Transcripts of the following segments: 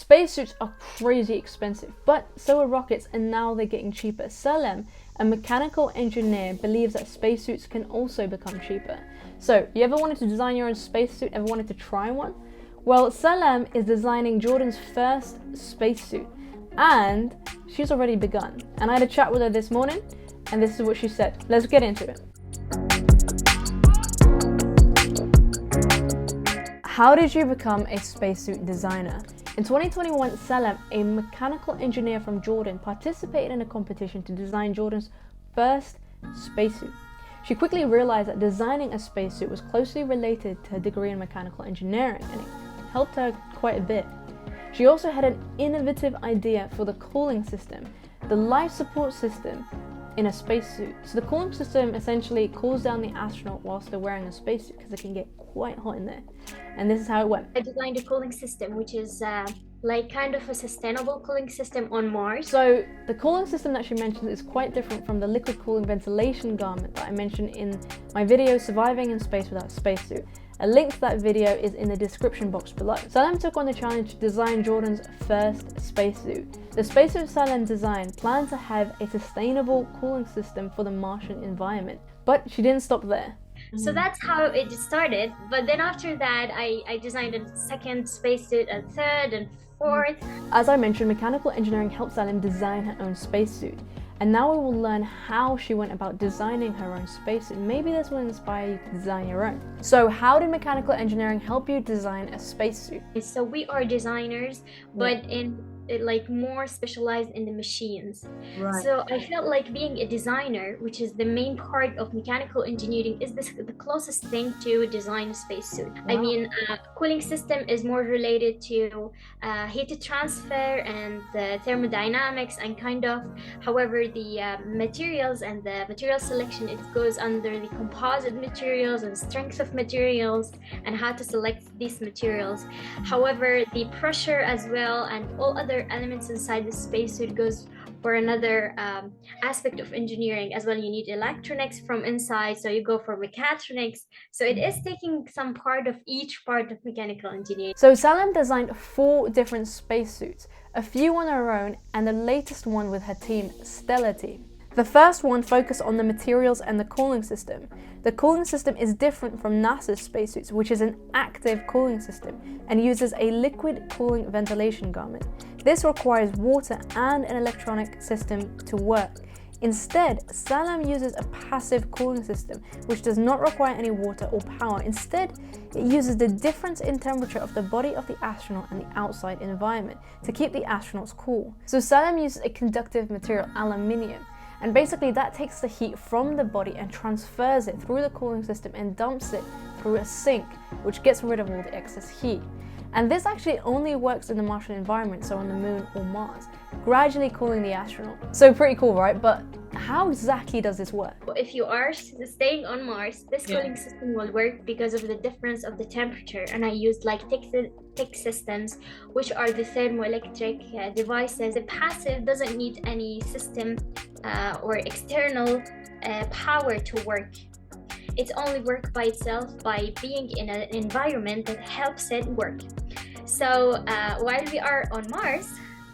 Spacesuits are crazy expensive, but so are rockets, and now they're getting cheaper. Salem, a mechanical engineer, believes that spacesuits can also become cheaper. So, you ever wanted to design your own spacesuit? Ever wanted to try one? Well, Salem is designing Jordan's first spacesuit, and she's already begun. And I had a chat with her this morning, and this is what she said. Let's get into it. How did you become a spacesuit designer? In 2021, Salam, a mechanical engineer from Jordan, participated in a competition to design Jordan's first spacesuit. She quickly realized that designing a spacesuit was closely related to her degree in mechanical engineering, and it helped her quite a bit. She also had an innovative idea for the cooling system, the life support system in a spacesuit. So the cooling system essentially cools down the astronaut whilst they're wearing a spacesuit because it can get quite hot in there. And this is how it went. I designed a cooling system, which is like kind of a sustainable cooling system on Mars. So the cooling system that she mentions is quite different from the liquid cooling ventilation garment that I mentioned in my video, Surviving in Space Without a Spacesuit. A link to that video is in the description box below. Salem took on the challenge to design Jordan's first spacesuit. The spacesuit Salem designed planned to have a sustainable cooling system for the Martian environment. But she didn't stop there. So that's how it started. But then after that, I designed a second spacesuit, a third and fourth. As I mentioned, mechanical engineering helped Salem design her own spacesuit. And now we will learn how she went about designing her own spacesuit. Maybe this will inspire you to design your own. So how did mechanical engineering help you design a spacesuit? So we are designers, but like more specialized in the machines. Right. So I felt like being a designer, which is the main part of mechanical engineering, is the closest thing to design a spacesuit. Wow. I mean, cooling system is more related to heat transfer and thermodynamics and kind of. However, the materials and the material selection, it goes under the composite materials and strength of materials and how to select these materials. However, the pressure as well and all other elements inside the spacesuit goes for another aspect of engineering as well. You need electronics from inside, so you go for mechatronics. So it is taking some part of each part of mechanical engineering. So Salem designed 4 different spacesuits, a few on her own and the latest one with her team, Stellar Team. The first one focused on the materials and the cooling system. The cooling system is different from NASA's spacesuits, which is an active cooling system and uses a liquid cooling ventilation garment. This requires water and an electronic system to work. Instead, Salem uses a passive cooling system, which does not require any water or power. Instead, it uses the difference in temperature of the body of the astronaut and the outside environment to keep the astronauts cool. So Salem uses a conductive material, aluminium. And basically that takes the heat from the body and transfers it through the cooling system and dumps it through a sink, which gets rid of all the excess heat. And this actually only works in the Martian environment, so on the moon or Mars, gradually cooling the astronaut. So pretty cool, right? But how exactly does this work? If you are staying on Mars, this cooling system will work because of the difference of the temperature. And I used like thick systems, which are the thermoelectric devices. The passive doesn't need any system or external power to work. It only works by itself by being in an environment that helps it work. So while we are on Mars,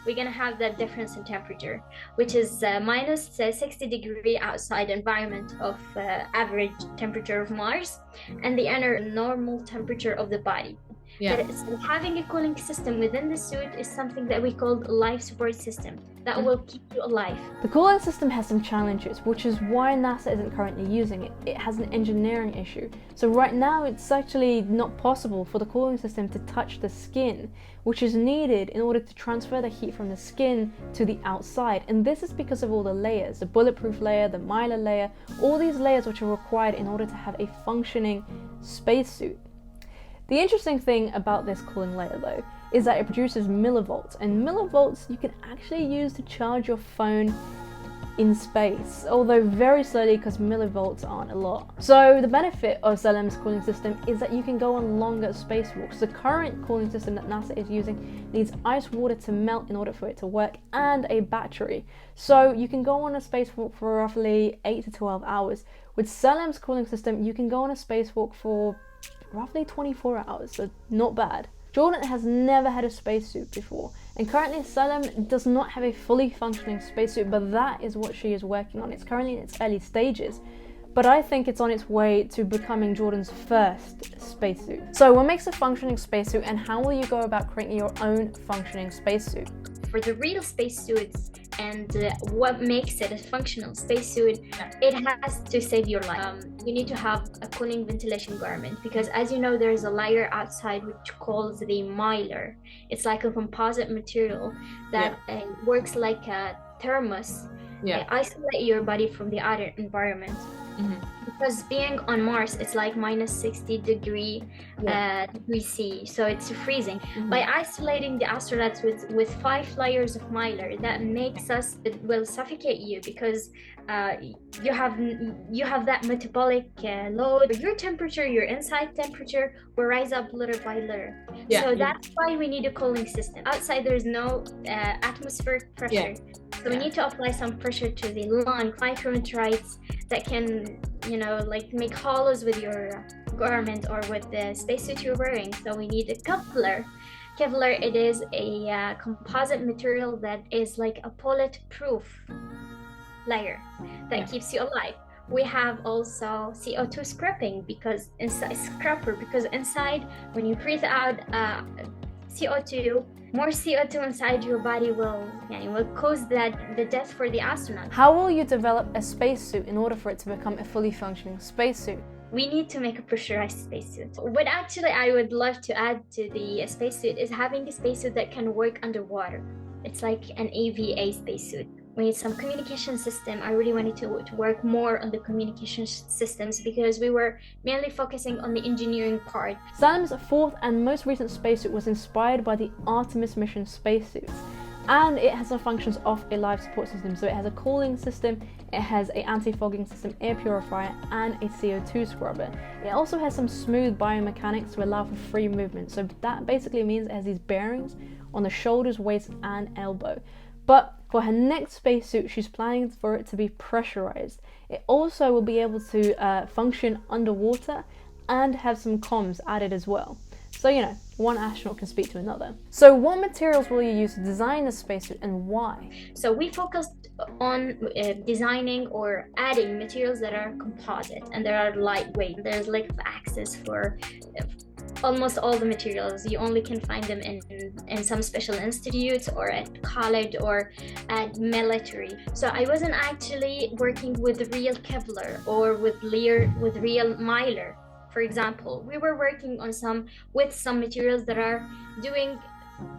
we're gonna have that difference in temperature, which is minus 60 degree outside environment of average temperature of Mars and the inner normal temperature of the body. So having a cooling system within the suit is something that we call a life support system that will keep you alive. The cooling system has some challenges, which is why NASA isn't currently using it. It has an engineering issue. So right now it's actually not possible for the cooling system to touch the skin, which is needed in order to transfer the heat from the skin to the outside. And this is because of all the layers, the bulletproof layer, the mylar layer, all these layers which are required in order to have a functioning spacesuit. The interesting thing about this cooling layer though is that it produces millivolts, and millivolts you can actually use to charge your phone in space, although very slowly because millivolts aren't a lot. So the benefit of Salem's cooling system is that you can go on longer spacewalks. The current cooling system that NASA is using needs ice water to melt in order for it to work and a battery. So you can go on a spacewalk for roughly 8 to 12 hours. With Salem's cooling system, you can go on a spacewalk for roughly 24 hours, so not bad. Jordan has never had a spacesuit before, and currently Salem does not have a fully functioning spacesuit, but that is what she is working on. It's currently in its early stages, but I think it's on its way to becoming Jordan's first spacesuit. So what makes a functioning spacesuit, and how will you go about creating your own functioning spacesuit? For the real spacesuits and what makes it a functional spacesuit, it has to save your life. You need to have a cooling ventilation garment, because as you know, there's a layer outside which calls the mylar. It's like a composite material that works like a thermos. Isolate your body from the outer environment. Because being on Mars, it's like minus 60 degree C, so it's freezing. By isolating the astronauts with 5 layers of mylar, that makes it will suffocate you, because you have that metabolic load. Your temperature, your inside temperature will rise up little by little. So that's why we need a cooling system. Outside there is no atmospheric pressure. So we need to apply some pressure to the lung, micrometeorites that can, like make hollows with your garment or with the spacesuit you're wearing. So we need a Kevlar. Kevlar, it is a composite material that is like a bullet-proof layer that keeps you alive. We have also CO2 scrapping, because inside when you breathe out CO2, more CO2 inside your body will cause the death for the astronaut. How will you develop a spacesuit in order for it to become a fully functioning spacesuit? We need to make a pressurized spacesuit. What actually I would love to add to the spacesuit is having a spacesuit that can work underwater. It's like an AVA spacesuit. We need some communication system. I really wanted to work more on the communication systems, because we were mainly focusing on the engineering part. Salem's fourth and most recent spacesuit was inspired by the Artemis mission spacesuits, and it has the functions of a life support system. So it has a cooling system, it has an anti-fogging system, air purifier, and a CO2 scrubber. It also has some smooth biomechanics to allow for free movement. So that basically means it has these bearings on the shoulders, waist, and elbow. But for her next spacesuit, she's planning for it to be pressurized. It also will be able to function underwater and have some comms added as well. So, one astronaut can speak to another. So what materials will you use to design the spacesuit, and why? So we focused on designing or adding materials that are composite and that are lightweight. There's like access for almost all the materials. You only can find them in some special institutes or at college or at military. So I wasn't actually working with real Kevlar or with real mylar. For example, we were working on some materials that are doing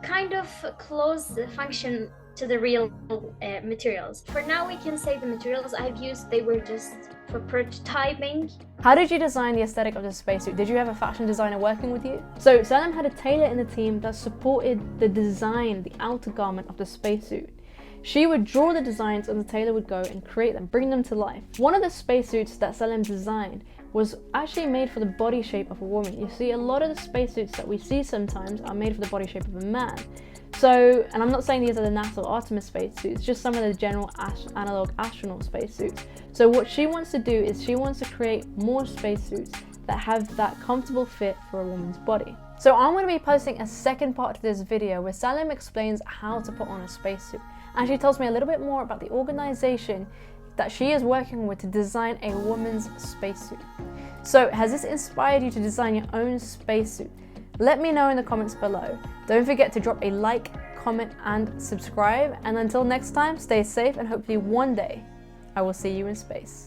kind of close function to the real materials. For now, we can say the materials I've used, they were just for prototyping. How did you design the aesthetic of the spacesuit? Did you have a fashion designer working with you? So Salem had a tailor in the team that supported the design, the outer garment of the spacesuit. She would draw the designs and the tailor would go and create them, bring them to life. One of the spacesuits that Salem designed was actually made for the body shape of a woman. You see, a lot of the spacesuits that we see sometimes are made for the body shape of a man. So, and I'm not saying these are the NASA or Artemis spacesuits, just some of the general analog astronaut spacesuits. So what she wants to do is she wants to create more spacesuits that have that comfortable fit for a woman's body. So I'm going to be posting a second part to this video where Salem explains how to put on a spacesuit. And she tells me a little bit more about the organization that she is working with to design a woman's spacesuit. So has this inspired you to design your own spacesuit? Let me know in the comments below. Don't forget to drop a like, comment, and subscribe. And until next time, stay safe, and hopefully one day I will see you in space.